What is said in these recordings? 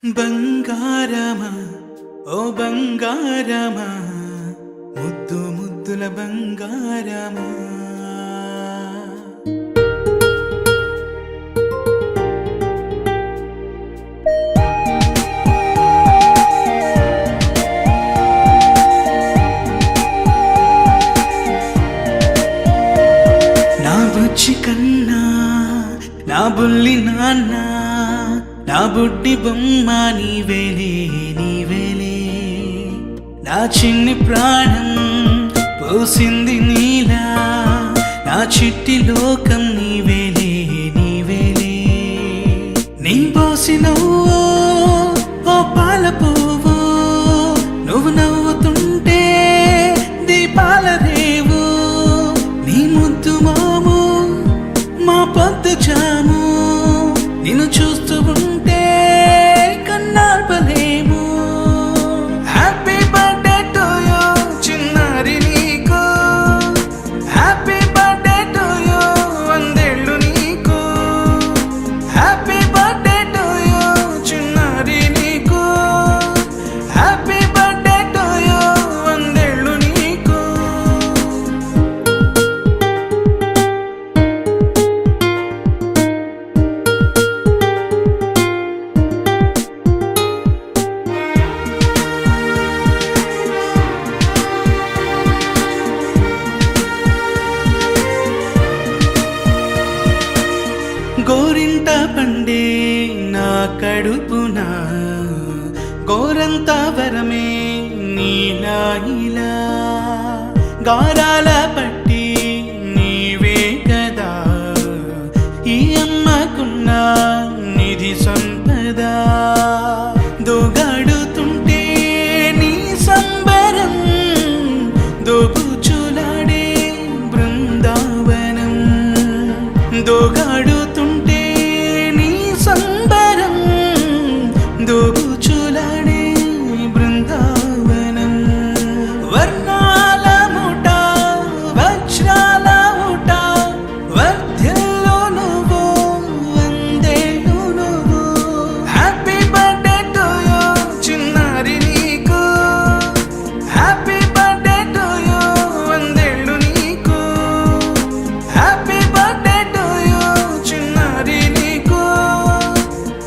బంగారమా ఓ బంగారమా ముద్దు ముద్దుల బంగారమా నా బుజ్జి కన్నా నా బుల్లి నాన్న నా బుడ్డి బొమ్మ నీవేలే నీవేలే నా చిన్ని ప్రాణం పోసింది నీలా నా చిట్టి లోకం నీవేలే నీవేలే నీ పోసినవో ఓ పాల పువ్వు నువ్వు నవ్వుతుంటే దీపాల రేవు నీ ముద్దు మాము మా పొద్దు జాము నిన్ను చూస్తూ ఉంటే కన్నార్పలేము. హ్యాపీ బర్త్డే టు యూ చిన్నారి నీకు, హ్యాపీ బర్త్డే టు యూ వందేళ్ళు నీకు, హ్యాపీ బర్త్డే టు యూ చిన్నారి నీకు, హ్యాపీ బర్త్డే టు యూ వందేళ్ళు నీకు. గోరింట పండే నా కడుపున గోరంత వరమే నీలా ఇలా గారాల పట్టి నీవే కదా ఈ అమ్మకున్న నిధి సంపద దోగాడుతుంటే నీ సంబరం దోబుచులాడే బృందావనం దోగాడుతుంటే నీ సంబరం దోబుచులాడే బృందావనం వర్ణాల ముఠ వజ్రాల ముఠ వర్ధిల్లు నువ్వు వందేళ్ళు నువ్వు హ్యాపీ బర్త్డే టు యూ చిన్నారి నీకు హ్యాపీ బర్త్డే టు యూ వందేళ్ళు నీకు హ్యాపీ బర్త్డే టు యూ చిన్నారి నీకు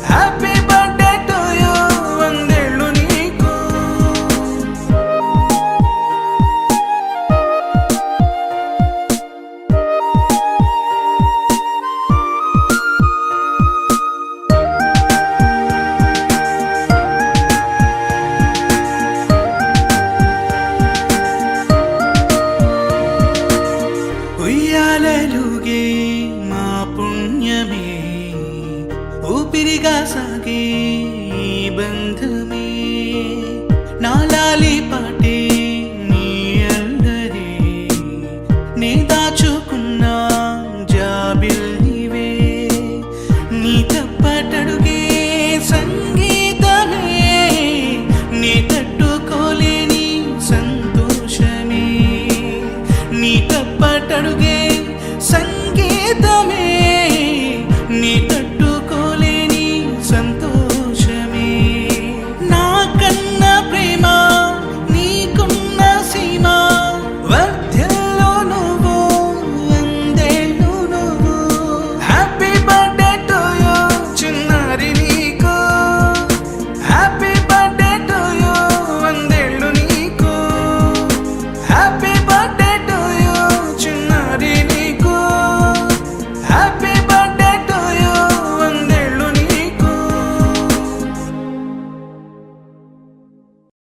హ్యాపీ బర్త్డే టు యూ వందేళ్ళు నీకు. ఉయ్యాలలుగే మా పుణ్యమే ఊపిరిగా సాగే ఈ బంధమే నాలాలి